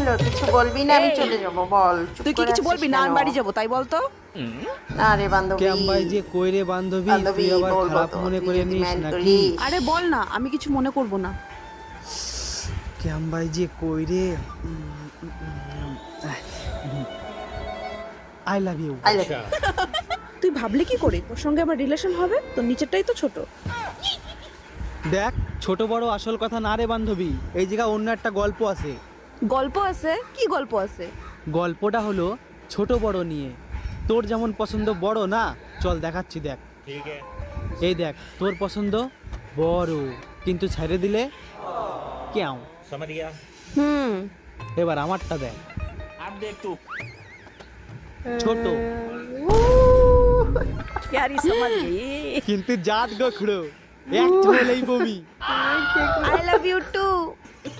হলো, কিছু বলবি না? আমি চলে যাবো, বল। চুপ তুই কি করে কিছু আছিস বলবি না? আমি কেন? বাড়ি যাবো, তাই বলতো। না রে বান্ধবী, ক্যাম্বাই যে কই রে বান্ধবী, বান্ধবী তুই আবার বলবো খারাপ তো, মনে তুই করে যদি নিস ম্যান নাকি? করিস। আরে বল না, আমি কিছু মনে করব না। ক্যাম্বাই যে কই রে, I love you. I love তুই ভাবলি কি করে তোর সঙ্গে আমার রিলেশন হবে? তোর নিচেরটাই তো ছোট। দেখ, ছোট বড় আসল কথা না রে বান্ধবী, এই জায়গা অন্য একটা গল্প আছে। গল্প আছে? কি গল্প আছে? গল্পটা হলো ছোট বড় নিয়ে। তোর যেমন পছন্দ বড় না, চল দেখাচ্ছি, দেখ। এই দেখ, তোর পছন্দ বড়, কিন্তু ছেড়ে দিলে কেউ। समझ गया। হুম। এবার আমারটা দেখ, अब देख तू। ছোট প্যারি সমাজ গই। কিন্তু জাত গোখড়ো, এক হলেই বমি। I love you two.